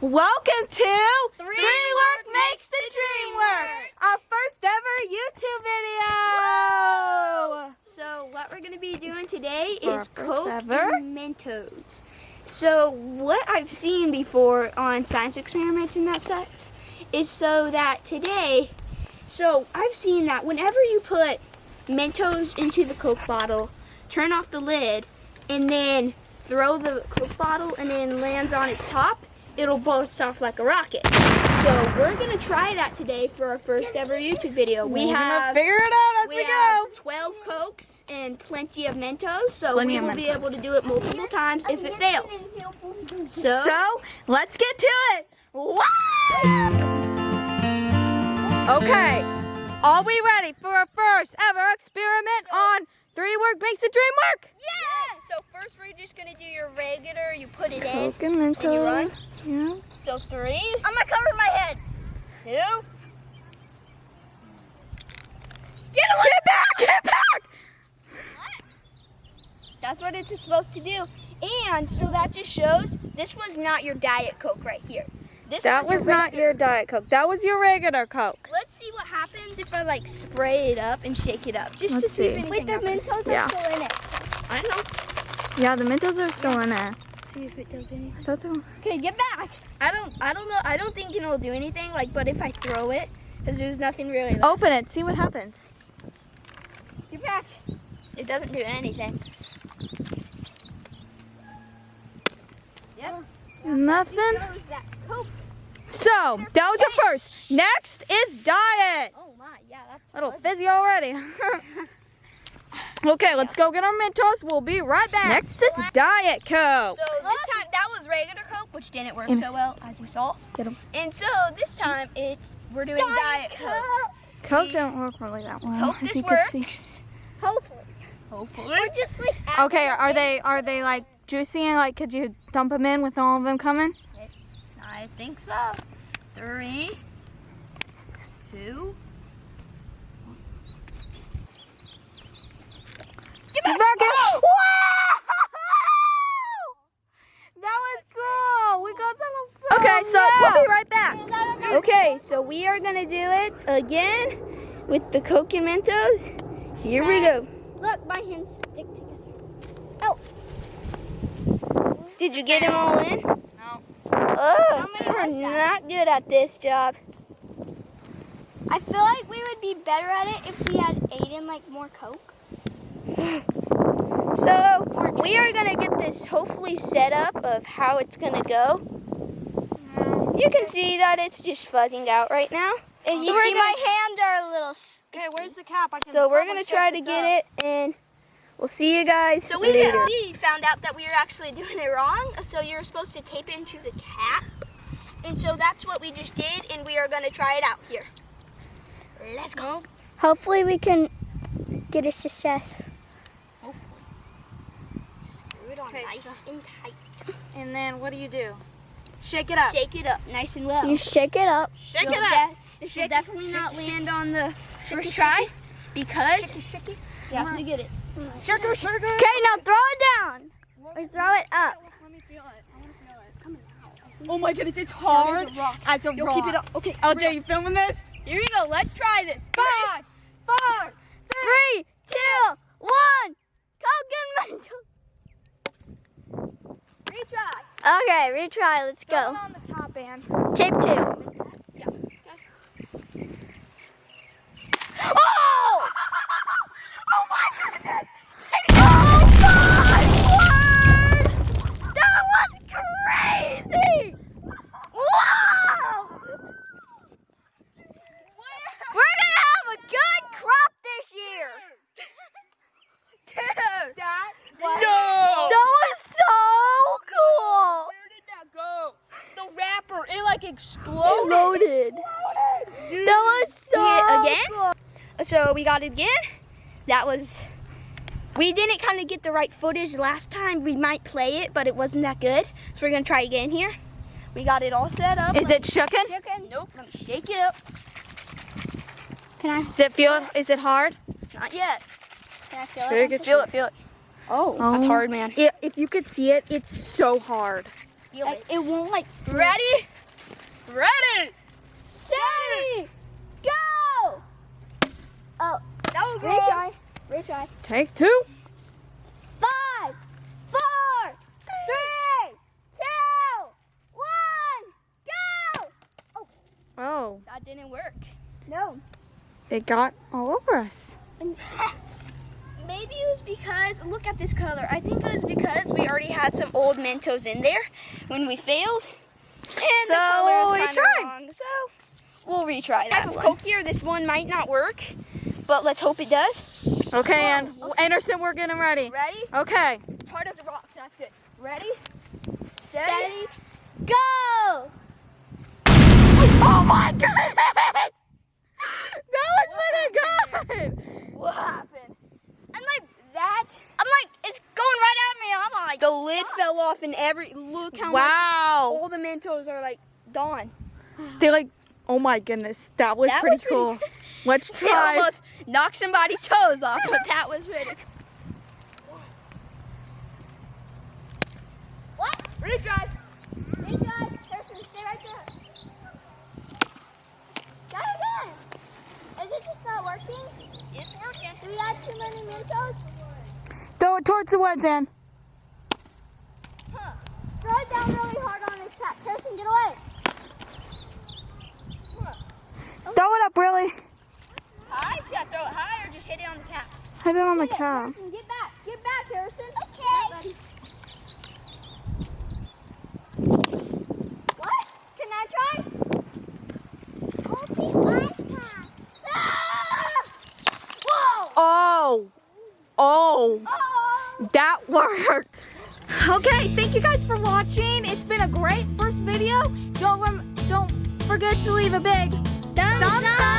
Welcome to Three Work Makes the Dream Work. our first ever YouTube video. So what we're going to be doing today For is our first Coke ever. and Mentos. So what I've seen before on science experiments and that stuff is so that today, so I've seen that whenever you put Mentos into the Coke bottle, turn off the lid, and then throw the Coke bottle and then lands on its top, it'll burst off like a rocket. So we're gonna try that today for our first ever YouTube video. We're gonna figure it out as we go. have 12 Cokes and plenty of Mentos, so Plenty we of will be Mentos. able to do it multiple times if it fails. So let's get to it. Wow! Okay, are we ready for our first ever experiment on 3 Work Makes the Dream Work? Yes! So first we're just gonna do your regular, you put it in, Coke and Mentos. and you run. Yeah. So 3, I'm gonna cover my head. 2. Get back! Get back! That's what it's supposed to do. And so that just shows this was not your Diet Coke right here. This That was not your Diet Coke. That was your regular Coke. Let's see what happens if I like spray it up and shake it up, just to Let's see if see. anything happens. Mentos Yeah. still in it. I know. Yeah, the Mentos are still in there. See if it does anything. I thought they were... Okay, get back. I don't know. I don't think it'll do anything. Like, but if I throw it, because there's nothing really left. Open it. See what happens. Get back. It doesn't do anything. Yep. Nothing. Shows that Coke. So, that was the first. Next is diet. Oh my, yeah, that's A little fuzzy. fizzy already. Okay, let's go get our Mentos. We'll be right back. Next is Diet Coke. So this time that was regular Coke, which didn't work so well, as you saw. Get 'em. And so this time we're doing Diet Coke. Coke don't work really that well. Let's hope as this you can see. works. Hopefully. We're just like Okay, are they like juicy and like could you dump them in with all of them coming? I think so. 3, 2. Get back in. Wow! That was cool. We got that on film. Okay, so we'll be right back. Okay, so we are gonna do it again with the Coke and Mentos. Here we go. Look, my hands stick together. Oh. Did you get them all in? No. Oh, we're not good at this job. I feel like we would be better at it if we had eaten like more Coke. So we are gonna get this hopefully set up of how it's gonna go. You can see that it's just fuzzing out right now. And you see my hands are a little. Okay, where's the cap? So we're gonna try to get it, and we'll see you guys later. We found out that we were actually doing it wrong. So you're supposed to tape into the cap, and so that's what we just did, and we are gonna try it out here. Let's go. Hopefully we can get a success. Screw it on Okay, nice so- and tight. And then what do? Shake it up. Shake it up nice and well. You shake it up. Shake it up. This will definitely not land on the first try because you have to get it. Shake it. Okay, now throw it down. Or throw it up. Let me feel it. I want to feel it. It's coming out. Oh my goodness, it's hard as a You'll rock. keep it up. Okay. LJ, you filming this? Here we go. Let's try this. 5, 4, 3, 2, 1. Coke and Mentos. Retry. Okay, retry. Let's Throw it go. on the top, Ann. Tape 2. Oh! Oh my goodness! Oh my word! That was crazy! Wow! We're gonna have a good crop this year. Dude! That That was so cool. Where did that go? The wrapper, it like exploded. Loaded. That was so Again? cool. So we got it again. We didn't kind of get the right footage last time. We might play it, but it wasn't that good. So we're gonna try again here. We got it all set up. Is it shooken? Nope. Let me shake it up. Does it feel? Is it hard? Not yet. Can I feel Shake it? it. Feel it. Oh, that's hard, man. If you could see it, it's so hard. It won't like. Ready? Ready, Steady, go! Oh, that was retry. Retry. Take 2. 5, 4, 3, 2, 1, go! Oh, That didn't work. No. it got all over us. Maybe it was because, look at this color. I think it was because we already had some old Mentos in there when we failed. And the color is we kind of tried. wrong, so we'll retry that one. Cokier, this one might not work, but let's hope it does. Okay, and Anderson, we're getting ready. Ready? Okay. It's hard as a rock, so that's good. Ready? Steady. go! Oh my goodness! That was pretty good. What happened? I'm like that. I'm like, it's going right at me. I'm like, the lid fell off and look how much Wow. all the Mentos are like gone. They like, oh my goodness, that was That pretty was pretty cool. Let's It try. almost knocked somebody's toes off, but that was pretty cool. What? Retry. Retry. Person, stay right there. Try again. Is it just not working? It's working. Do we add too many Mentos? Throw it towards the woods, Ann. Huh. Throw it down really hard on his cap. Harrison, get away. Throw it up, really. High? Should I throw it high or just hit it on the cap? Hit it on the cow. Harrison, get back. Get back, Harrison. Okay. What? Can I try? Oh. Oh. That worked. Okay, thank you guys for watching. It's been a great first video. Don't forget to leave a big thumbs up.